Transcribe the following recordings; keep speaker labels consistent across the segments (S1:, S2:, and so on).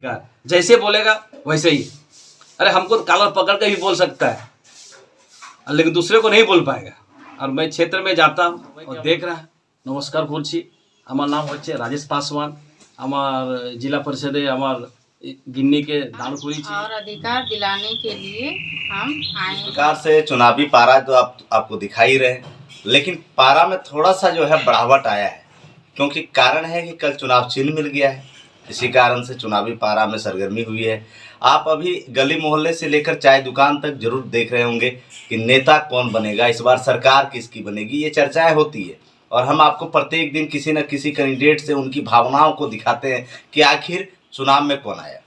S1: जैसे बोलेगा वैसे ही। अरे हमको कॉलर पकड़ के भी बोल सकता है, लेकिन दूसरे को नहीं बोल पाएगा। और मैं क्षेत्र में जाता हूँ और देख रहा। नमस्कार बोलছি, আমার नाम হচ্ছে রাজেশ পাসওয়ান। আমার जिला परिषद আমার गिन्नी के दान করেছি
S2: और अधिकार दिलाने के लिए हम आए।
S3: इस प्रकार से चुनावी पारा तो आपको दिखाई रहे, लेकिन पारा में थोड़ा सा जो है बढ़ावट आया है, क्योंकि कारण है कि कल चुनाव चिन्ह मिल गया है। इसी कारण से चुनावी पारा में सरगर्मी हुई है। आप अभी गली मोहल्ले से लेकर चाय दुकान तक जरूर देख रहे होंगे कि नेता कौन बनेगा, इस बार सरकार किसकी बनेगी, ये चर्चाएं होती है। और हम आपको प्रत्येक दिन किसी न किसी कैंडिडेट से उनकी भावनाओं को दिखाते हैं कि आखिर चुनाव में कौन आया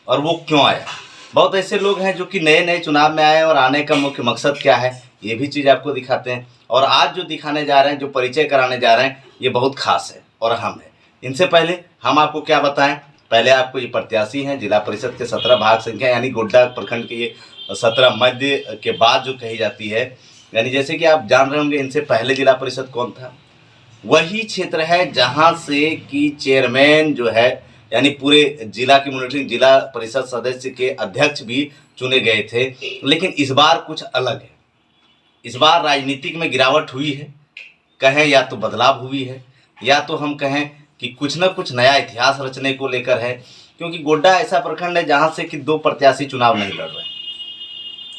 S3: और वो क्यों आया। बहुत ऐसे लोग हैं जो कि नए नए चुनाव में आए और आने का मुख्य मकसद क्या है, ये भी चीज़ आपको दिखाते हैं। और आज जो दिखाने जा रहे हैं, जो परिचय कराने जा रहे हैं, ये बहुत खास है और अहम है। इनसे पहले हम आपको क्या बताएं, पहले आपको ये प्रत्याशी हैं जिला परिषद के 17 भाग संख्या यानी गोड्डा प्रखंड के ये 17 मध्य के बाद जो कही जाती है, यानी जैसे कि आप जान रहे होंगे इनसे पहले जिला परिषद कौन था। वही क्षेत्र है जहां से कि चेयरमैन जो है यानी पूरे जिला की मॉनिटरिंग जिला परिषद सदस्य के अध्यक्ष भी चुने गए थे। लेकिन इस बार कुछ अलग है। इस बार राजनीतिक में गिरावट हुई है, कहें या तो बदलाव हुई है, या तो हम कहें कि कुछ न कुछ नया इतिहास रचने को लेकर है। क्योंकि गोड्डा ऐसा प्रखंड है जहां से कि 2 प्रत्याशी चुनाव नहीं लड़ रहे।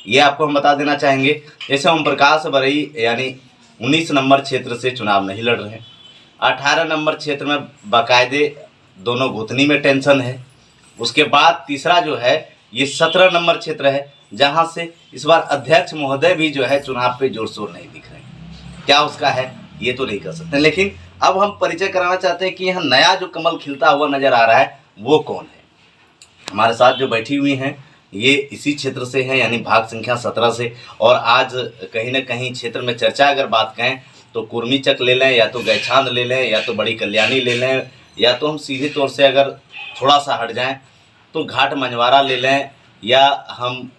S3: ये आपको हम बता देना चाहेंगे। जैसे ओम प्रकाश बरई यानी 19 नंबर क्षेत्र से चुनाव नहीं लड़ रहे, 18 नंबर क्षेत्र में बाकायदे दोनों घुतनी में टेंशन है। उसके बाद तीसरा जो है ये 17 नंबर क्षेत्र है जहां से इस बार अध्यक्ष महोदय भी जो है चुनाव पे जोर शोर नहीं दिख रहे। क्या उसका है ये तो नहीं कर सकते, लेकिन अब हम परिचय कराना चाहते हैं कि यहाँ नया जो कमल खिलता हुआ नजर आ रहा है वो कौन है। हमारे साथ जो बैठी हुई हैं ये इसी क्षेत्र से हैं, यानी भाग संख्या 17 से। और आज कहीं ना कहीं क्षेत्र में चर्चा अगर बात कहें तो कुर्मी चक ले लें, या तो गैछांद ले लें, या तो बड़ी कल्याणी ले लें, या तो हम सीधे तौर से अगर थोड़ा सा हट जाएं तो घाट मंझवारा ले लें, या हम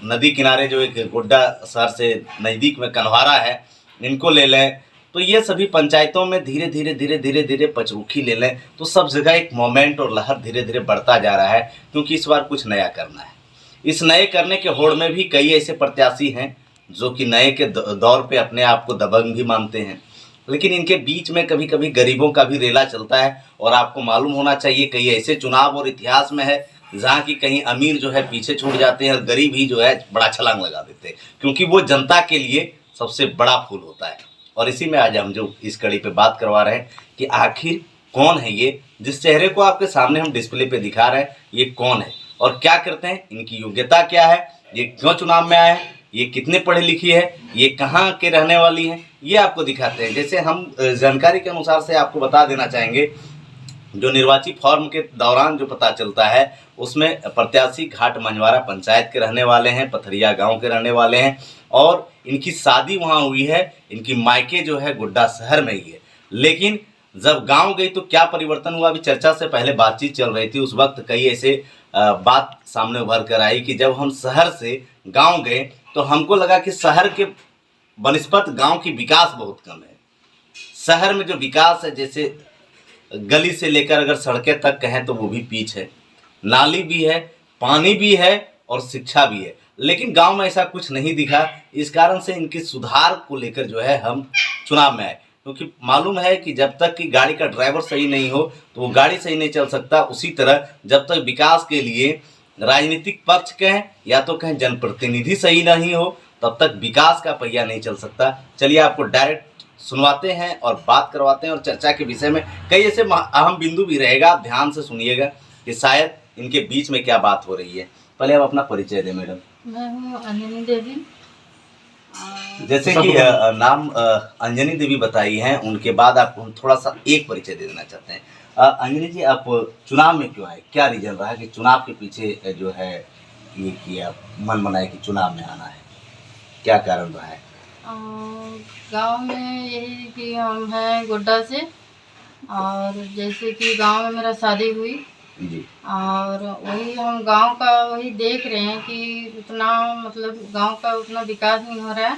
S3: नदी किनारे जो एक गोड्डा शहर से नज़दीक में कन्हारा है इनको ले लें। तो ये सभी पंचायतों में धीरे धीरे पचरुखी ले लें, तो सब जगह एक मोमेंट और लहर धीरे धीरे बढ़ता जा रहा है। क्योंकि इस बार कुछ नया करना है। इस नए करने के होड़ में भी कई ऐसे प्रत्याशी हैं जो कि नए के दौर पे अपने आप को दबंग भी मानते हैं, लेकिन इनके बीच में कभी कभी गरीबों का भी रेला चलता है। और आपको मालूम होना चाहिए कई ऐसे चुनाव और इतिहास में है जहाँ की कहीं अमीर जो है पीछे छूट जाते हैं और गरीब ही जो है बड़ा छलांग लगा देते हैं, क्योंकि वो जनता के लिए सबसे बड़ा फूल होता है। और इसी में आज हम जो इस कड़ी पे बात करवा रहे हैं कि आखिर कौन है ये, जिस चेहरे को आपके सामने हम डिस्प्ले पे दिखा रहे हैं, ये कौन है और क्या करते हैं, इनकी योग्यता क्या है, ये क्यों चुनाव में आए हैं, ये कितने पढ़े लिखी है, ये कहाँ के रहने वाली हैं, ये आपको दिखाते हैं। जैसे हम जानकारी के अनुसार से आपको बता देना चाहेंगे, जो निर्वाची फॉर्म के दौरान जो पता चलता है उसमें प्रत्याशी घाट मंझवारा पंचायत के रहने वाले हैं, पथरिया गांव के रहने वाले हैं, और इनकी शादी वहां हुई है, इनकी मायके जो है गोड्डा शहर में ही है। लेकिन जब गांव गई तो क्या परिवर्तन हुआ, अभी चर्चा से पहले बातचीत चल रही थी, उस वक्त कई ऐसे बात सामने उभर कर आई कि जब हम शहर से गांव गए तो हमको लगा कि शहर के बनिस्पत गांव की विकास बहुत कम है। शहर में जो विकास है, जैसे गली से लेकर अगर सड़कें तक कहें तो वो भी पीछ है, नाली भी है, पानी भी है और शिक्षा भी है। लेकिन गांव में ऐसा कुछ नहीं दिखा। इस कारण से इनके सुधार को लेकर जो है हम चुनाव में आए, क्योंकि मालूम है कि जब तक कि गाड़ी का ड्राइवर सही नहीं हो तो वो गाड़ी सही नहीं चल सकता। उसी तरह जब तक विकास के लिए राजनीतिक पक्ष कहें या तो कहें जनप्रतिनिधि सही नहीं हो तब तक विकास का पहिया नहीं चल सकता। चलिए आपको डायरेक्ट सुनवाते हैं और बात करवाते हैं, और चर्चा के विषय में कई ऐसे अहम बिंदु भी रहेगा, आप ध्यान से सुनिएगा कि शायद इनके बीच में क्या बात हो रही है। पहले आप अपना परिचय दें मैडम।
S2: मैं हूँ अंजनी देवी।
S3: जैसे कि नाम अंजनी देवी बताई है, उनके बाद आपको हम थोड़ा सा एक परिचय दे देना चाहते हैं। अंजनी जी, आप चुनाव में क्यों आए, क्या रीजन रहा कि चुनाव के पीछे जो है ये किया, मन बनाए कि चुनाव में आना है, क्या कारण रहा है?
S2: गांव में यही कि हम हैं गोड्डा से, और जैसे कि गांव में मेरा शादी हुई
S3: जी,
S2: और वही हम गांव का वही देख रहे हैं कि उतना मतलब गांव का उतना विकास नहीं हो रहा है,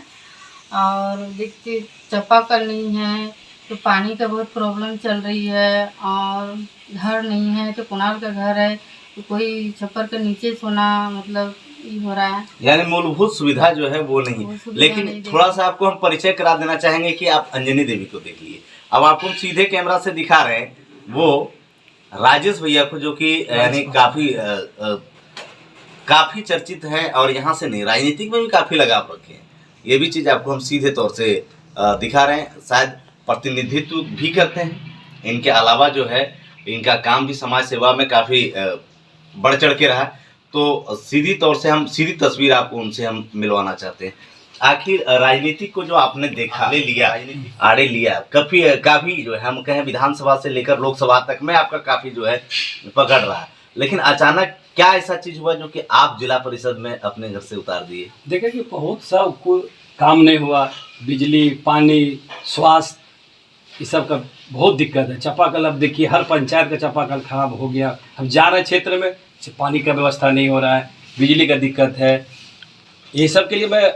S2: और देखते चापाकल नहीं है तो पानी का बहुत प्रॉब्लम चल रही है, और घर नहीं है तो कुणाल का घर है, तो कोई छप्पर के नीचे सोना मतलब ये हो रहा है।
S3: यानी मूलभूत सुविधा जो है वो नहीं।
S2: वो सुविधा
S3: लेकिन
S2: नहीं
S3: थोड़ा सा आपको हम परिचय करा देना चाहेंगे कि आप अंजनी देवी को देख लिए। अब आपको हम सीधे कैमरा से दिखा रहे हैं वो राजेश भैया को, जो कि यानी काफी चर्चित है और यहाँ से नहीं, राजनीतिक में भी काफी लगाव रखे हैं। ये भी चीज आपको हम सीधे तौर से दिखा रहे हैं। शायद प्रतिनिधित्व भी करते हैं। इनके अलावा जो है इनका काम भी समाज सेवा में काफी बढ़ चढ़ के रहा। तो सीधी तस्वीर आपको उनसे हम मिलवाना चाहते हैं। आखिर राजनीति को जो आपने देखा आड़े लिया काफी जो है हम कहें विधानसभा से लेकर लोकसभा तक में आपका काफी जो है पकड़ रहा है, लेकिन अचानक क्या ऐसा चीज हुआ जो कि आप जिला परिषद में अपने घर से उतार दिए?
S1: देखिए कि बहुत सा कोई काम नहीं हुआ, बिजली, पानी, स्वास्थ्य, ये सब का बहुत दिक्कत है। चापाकल अब देखिए हर पंचायत का चापाकल खराब हो गया। हम जा रहे क्षेत्र में पानी का व्यवस्था नहीं हो रहा है, बिजली का दिक्कत है, ये सब के लिए मैं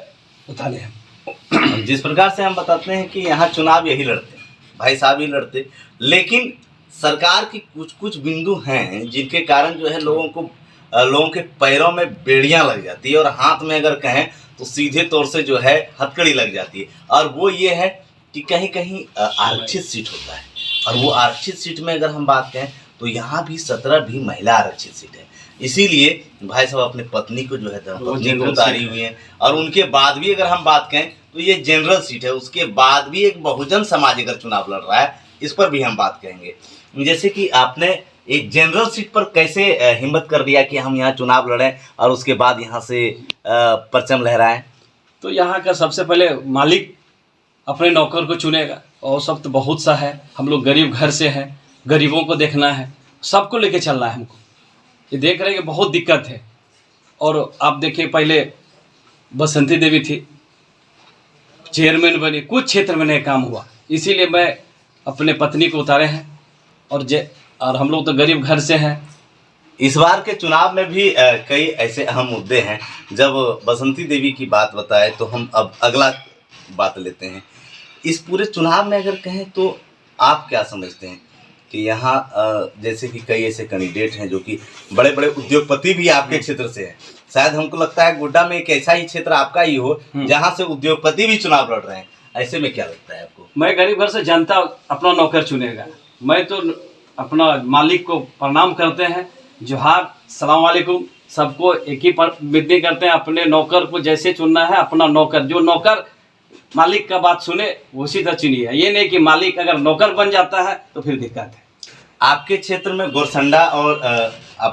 S1: उतारे हैं।
S3: जिस प्रकार से हम बताते हैं कि यहाँ चुनाव यही लड़ते हैं, भाई साहब ही लड़ते, लेकिन सरकार की कुछ बिंदु हैं जिनके कारण जो है लोगों के पैरों में बेड़ियां लग जाती है और हाथ में अगर कहें तो सीधे तौर से जो है हथकड़ी लग जाती है। और वो ये है कि कहीं कहीं आरक्षित सीट होता है, और वो आरक्षित सीट में अगर हम बात कहें तो यहाँ भी 17 भी महिला आरक्षित सीट है। इसीलिए भाई साहब अपने पत्नी को जो है पत्नी को उतारी हुई है। और उनके बाद भी अगर हम बात कहें तो ये जनरल सीट है, उसके बाद भी एक बहुजन समाज अगर चुनाव लड़ रहा है, इस पर भी हम बात कहेंगे। जैसे कि आपने एक जनरल सीट पर कैसे हिम्मत कर लिया कि हम यहाँ चुनाव लड़ें और उसके बाद यहाँ से परचम लहराएं?
S1: तो यहाँ का सबसे पहले मालिक अपने नौकर को चुनेगा, और सब तो बहुत सा है। हम लोग गरीब घर से हैं, गरीबों को देखना है, सबको लेके चलना है हमको। ये देख रहे हैं कि बहुत दिक्कत है। और आप देखिए पहले बसंती देवी थी, चेयरमैन बनी, कुछ क्षेत्र में नहीं काम हुआ, इसीलिए मैं अपने पत्नी को उतारे हैं। और हम लोग तो गरीब घर से हैं।
S3: इस बार के चुनाव में भी कई ऐसे अहम मुद्दे हैं। जब बसंती देवी की बात बताए तो हम अब अगला बात लेते हैं। इस पूरे चुनाव में अगर कहें तो आप क्या समझते हैं कि यहाँ जैसे कि कई ऐसे कैंडिडेट हैं जो कि बड़े बड़े उद्योगपति भी आपके क्षेत्र से हैं। शायद हमको लगता है गोड्डा में एक ऐसा ही क्षेत्र आपका ही हो जहाँ से उद्योगपति भी चुनाव लड़ रहे हैं। ऐसे में क्या लगता है आपको?
S1: मैं गरीब घर से, जनता अपना नौकर चुनेगा। मैं तो अपना मालिक को प्रणाम करते हैं, जोहार, सलाम वालेकुम, सबको एक ही विनती करते हैं, अपने नौकर को जैसे चुनना है, अपना नौकर, जो नौकर मालिक का बात सुने उसी तरह चुनिए। ये नहीं कि मालिक अगर नौकर बन जाता है तो फिर दिक्कत है।
S3: आपके क्षेत्र में गोरसंडा और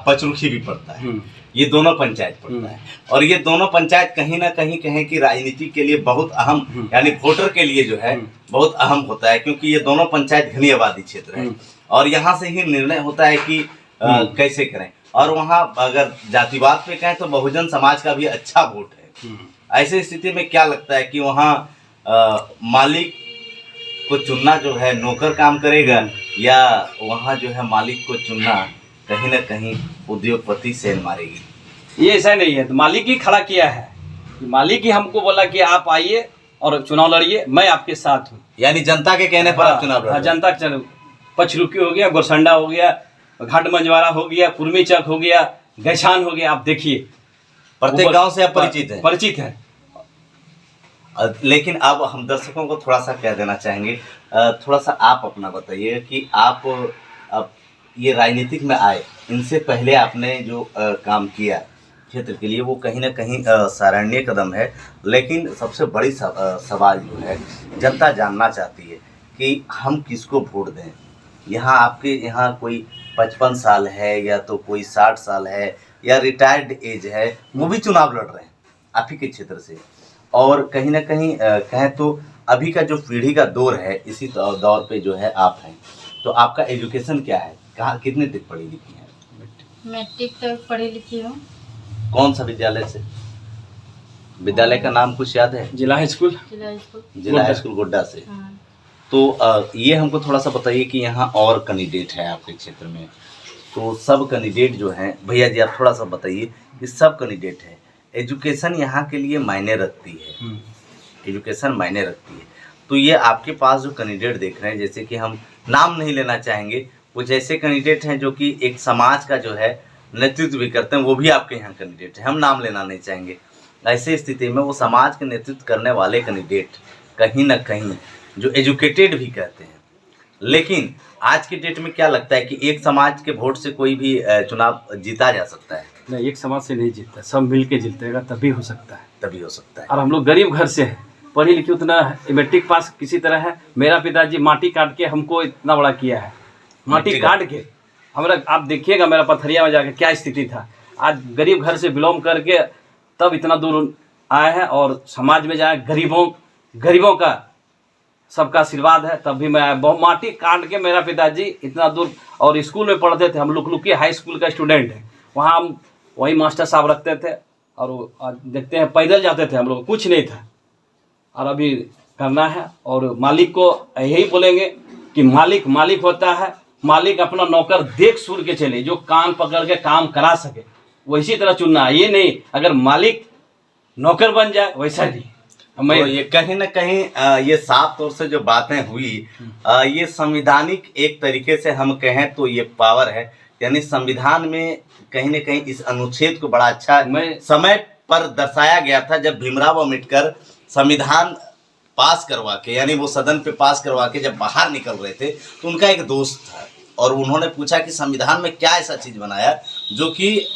S3: पचरुखी भी पड़ता है, ये दोनों पंचायत पड़ता है, और ये दोनों पंचायत कहीं ना कहीं कहें कि राजनीति के लिए बहुत अहम, यानी वोटर के लिए जो है बहुत अहम होता है, क्योंकि ये दोनों पंचायत घनी आबादी क्षेत्र है और यहाँ से ही निर्णय होता है कि कैसे करें। और वहाँ अगर जातिवाद पे कहें तो बहुजन समाज का भी अच्छा वोट है। ऐसी स्थिति में क्या लगता है कि वहाँ मालिक को चुनना जो है नौकर काम करेगा, या वहाँ जो है मालिक को चुनना कहीं ना कहीं उद्योगपति सेल मारेगी?
S1: ये ऐसा नहीं है, तो मालिक ही खड़ा किया है। मालिक ही हमको बोला कि आप आइए और चुनाव लड़िए, मैं आपके साथ हूँ।
S3: यानी जनता के कहने पर आप चुनाव लड़ रहे हैं?
S1: जनता के चलो, पचरुखी हो गया, गोरसंडा हो गया, घाट मंजवारा हो गया, कुर्मी चक हो गया, गैछान हो गया। आप देखिए
S3: प्रत्येक गांव से आप परिचित है। लेकिन अब हम दर्शकों को थोड़ा सा कह देना चाहेंगे, थोड़ा सा आप अपना बताइए कि आप अब ये राजनीतिक में आए, इनसे पहले आपने जो काम किया क्षेत्र के लिए वो कहीं ना कहीं सराहनीय कदम है। लेकिन सबसे बड़ी सवाल जो है जनता जानना चाहती है कि हम किसको वोट दें। यहाँ आपके यहाँ कोई 55 साल है या तो कोई 60 साल है या रिटायर्ड एज है, वो भी चुनाव लड़ रहे हैं आप ही के क्षेत्र से। और कहीं ना कहीं कहें तो अभी का जो पीढ़ी का दौर है, इसी दौर पे जो है आप हैं, तो आपका एजुकेशन क्या है, कहाँ कितने तक पढ़ी लिखी हैं?
S2: मैट्रिक तक पढ़ी लिखी हूँ।
S3: कौन सा विद्यालय से? विद्यालय का नाम कुछ याद है?
S1: जिला हाई स्कूल।
S3: जिला हाई स्कूल गोड्डा से। तो ये हमको थोड़ा सा बताइए कि यहाँ और कैंडिडेट है आपके क्षेत्र में, तो सब कैंडिडेट जो हैं, भैया जी आप थोड़ा सा बताइए कि सब कैंडिडेट है, एजुकेशन यहाँ के लिए मायने रखती है, एजुकेशन मायने रखती है। तो ये आपके पास जो कैंडिडेट देख रहे हैं, जैसे कि हम नाम नहीं लेना चाहेंगे, कुछ ऐसे कैंडिडेट हैं जो कि एक समाज का जो है नेतृत्व भी करते हैं, वो भी आपके यहाँ कैंडिडेट है, हम नाम लेना नहीं चाहेंगे। ऐसे स्थिति में वो समाज के नेतृत्व करने वाले कैंडिडेट कहीं ना कहीं जो एजुकेटेड भी कहते हैं, लेकिन आज के डेट में क्या लगता है कि एक समाज के वोट से कोई भी चुनाव जीता जा सकता है?
S1: नहीं, एक समाज से नहीं जीतता, सब मिल के जीतेगा तभी हो सकता है।
S3: तभी हो सकता है।
S1: और हम लोग गरीब घर से हैं, पढ़ी लिखी उतना मैट्रिक पास किसी तरह है। मेरा पिताजी माटी काट के हमको इतना बड़ा किया है, माटी काट के हमारा। आप देखिएगा मेरा पथरिया में जाके क्या स्थिति था। आज गरीब घर से बिलोंग करके तब इतना दूर आए हैं, और समाज में जाए गरीबों का सबका आशीर्वाद है तब भी मैं आया। बहुत माटी काट के मेरा पिताजी इतना दूर, और स्कूल में पढ़ते थे हम, लुकलुकी हाई स्कूल का स्टूडेंट है, वहाँ हम वही मास्टर साहब रखते थे, और वो देखते हैं पैदल जाते थे हम लोग, कुछ नहीं था। और अभी करना है, और मालिक को यही बोलेंगे कि मालिक होता है, मालिक अपना नौकर देख सुन के चले, जो कान पकड़ के काम करा सके वैसी तरह चुनना है। ये नहीं अगर मालिक नौकर बन जाए वैसा नहीं।
S3: तो ये कहीं ना कहीं ये साफ तौर से जो बातें हुई, ये संविधानिक एक तरीके से हम कहें तो ये पावर है, यानी संविधान में कहीं ना कहीं इस अनुच्छेद को बड़ा अच्छा समय पर दर्शाया गया था, जब भीमराव अम्बेडकर संविधान पास करवा के, यानी वो सदन पे पास करवा के जब बाहर निकल रहे थे, तो उनका एक दोस्त था और उन्होंने पूछा कि संविधान में क्या ऐसा चीज़ बनाया जो कि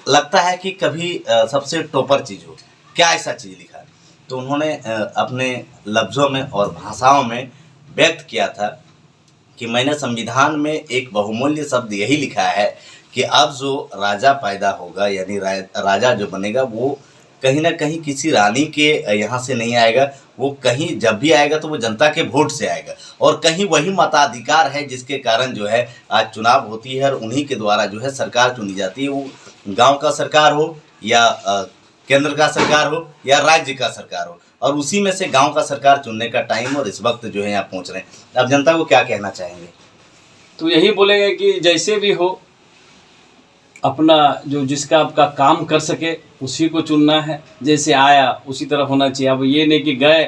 S3: लगता है कि कभी सबसे टॉपर चीज़ हो, क्या ऐसा चीज़ लिखा है? तो उन्होंने अपने लफ्ज़ों में और भाषाओं में व्यक्त किया था कि मैंने संविधान में एक बहुमूल्य शब्द यही लिखा है कि अब जो राजा पैदा होगा, यानी राजा जो बनेगा, वो कहीं ना कहीं किसी रानी के यहाँ से नहीं आएगा, वो कहीं जब भी आएगा तो वो जनता के वोट से आएगा, और कहीं वही मताधिकार है जिसके कारण जो है आज चुनाव होती है और उन्हीं के द्वारा जो है सरकार चुनी जाती है। वो गांव का सरकार हो या केंद्र का सरकार हो या राज्य का सरकार हो, और उसी में से गांव का सरकार चुनने का टाइम और इस वक्त जो है यहाँ पहुँच रहे हैं। अब जनता को क्या कहना चाहेंगे?
S1: तो यही बोलेंगे कि जैसे भी हो, अपना जो जिसका आपका काम कर सके उसी को चुनना है, जैसे आया उसी तरह होना चाहिए। अब ये नहीं कि गए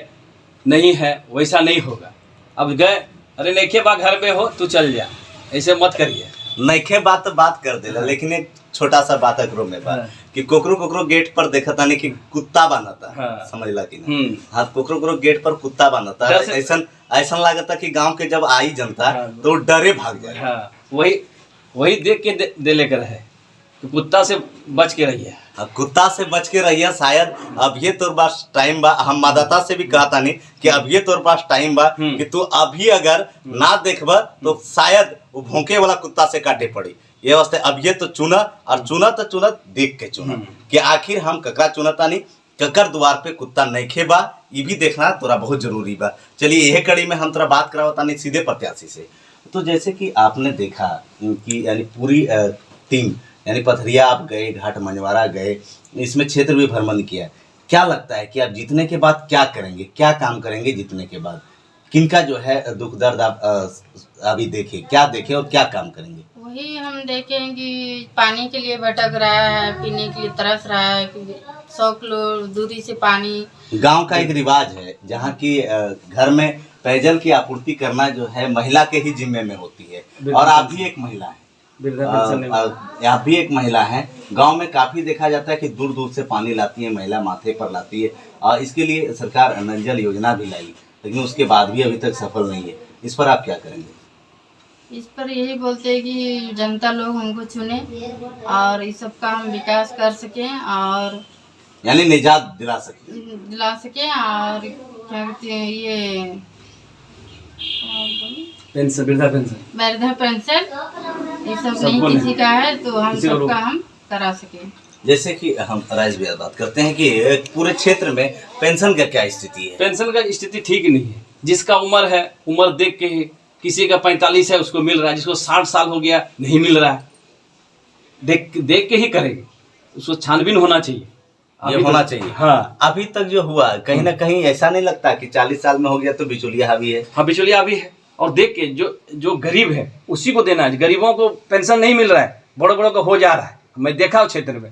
S1: नहीं है वैसा नहीं होगा। अब गए, अरे नैखे बा घर में हो तू चल जा, ऐसे मत करिए।
S3: नैखे बात तो बात कर देला, लेकिन एक छोटा सा बात करो में बात कि कोकरो गेट पर देखा था नहीं कि कुत्ता बांधता, समझला कि नहीं? हाँ, कोकरो गेट पर कुत्ता बांधता, ऐसा लागता कि गांव के जब आई जनता तो डरे भाग जाए।
S1: वही देख के दे लेकर है कि कुत्ता से बच के रहिए।
S3: कुत्ता से बच के रहिए। शायद अब ये तोर पास टाइम बा, हम मादाता से भी कहता नहीं कि अब ये तोर पास टाइम बा कि तू अभी अगर ना देखबा तो शायद वो भौंके वाला कुत्ता से काटे पड़ी। ये वास्ते अब ये तो चुना, और चुना तो चुना देख के चुना कि आखिर हम ककरा चुनता नहीं, ककर द्वार पे कुत्ता नइखे बा, ये भी देखना तोरा बहुत जरूरी बा। चलिए यह कड़ी में हम तोरा बात करावता नहीं सीधे प्रत्याशी से। तो जैसे कि आपने देखा कि यानी पूरी टीम, यानी पथरिया आप गए, घाट मंझवारा गए, इसमें क्षेत्र भी भ्रमण किया, क्या लगता है कि आप जीतने के बाद क्या करेंगे, क्या काम करेंगे जीतने के बाद? किनका जो है दुख दर्द आप अभी देखे, क्या देखे और क्या काम करेंगे?
S2: वही हम देखें कि पानी के लिए भटक रहा है, पीने के लिए तरस रहा है, 100 किलो दूरी से पानी। गांव
S3: का एक रिवाज है जहाँ की घर में पेयजल की आपूर्ति करना जो है महिला के ही जिम्मे में होती है, और आप भी एक महिला है, आप भी एक महिला हैं। गांव में काफी देखा जाता है कि दूर दूर से पानी लाती है महिला, माथे पर लाती है, और इसके लिए सरकार नल जल योजना भी लाई, लेकिन उसके बाद भी अभी तक सफल नहीं है। इस पर आप क्या करेंगे?
S2: इस पर यही बोलते हैं कि जनता लोग हमको चुने और इस सब का हम विकास कर सकें, और
S3: यानी निजात दिला सकें और क्या कहते हैं ये
S1: पेंशन,
S2: वृद्धा पेंशन, ये सब नहीं किसी का है तो हम सबका हम करा सके।
S3: जैसे कि हम राज भैया बात करते हैं कि पूरे क्षेत्र में पेंशन का क्या स्थिति है?
S1: पेंशन का स्थिति ठीक नहीं है। जिसका उम्र है, उम्र देख के ही, किसी का 45 है उसको मिल रहा है, जिसको 60 साल हो गया नहीं मिल रहा है। देख के ही करेंगे, उसको छानबीन होना चाहिए,
S3: ये होना चाहिए।
S1: हाँ,
S3: अभी तक जो हुआ कहीं ना कहीं ऐसा नहीं लगता कि 40 साल में हो गया तो बिचौलिया हावी है?
S1: हाँ, बिचौलिया हावी है। और देख के जो गरीब है उसी को देना है। गरीबों को पेंशन नहीं मिल रहा है, बड़ों को हो जा रहा है। मैं देखा हूँ क्षेत्र में,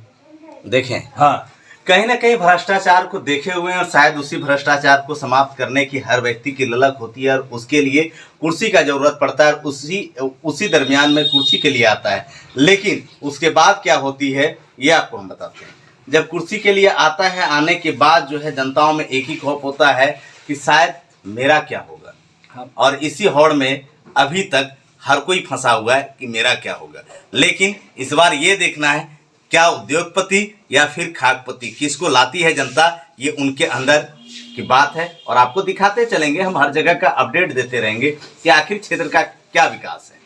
S3: देखें।
S1: हाँ,
S3: कहीं ना कहीं भ्रष्टाचार को देखे हुए हैं और शायद उसी भ्रष्टाचार को समाप्त करने की हर व्यक्ति की ललक होती है और उसके लिए कुर्सी का जरूरत पड़ता है, उसी दरमियान में कुर्सी के लिए आता है। लेकिन उसके बाद क्या होती है ये आपको हम बताते हैं। जब कुर्सी के लिए आता है, आने के बाद जो है जनताओं में एक ही खौफ होता है कि शायद मेरा क्या होगा, और इसी होड़ में अभी तक हर कोई फंसा हुआ है कि मेरा क्या होगा। लेकिन इस बार ये देखना है क्या उद्योगपति या फिर खाकपति किसको लाती है जनता, ये उनके अंदर की बात है। और आपको दिखाते चलेंगे, हम हर जगह का अपडेट देते रहेंगे कि आखिर क्षेत्र का क्या विकास है।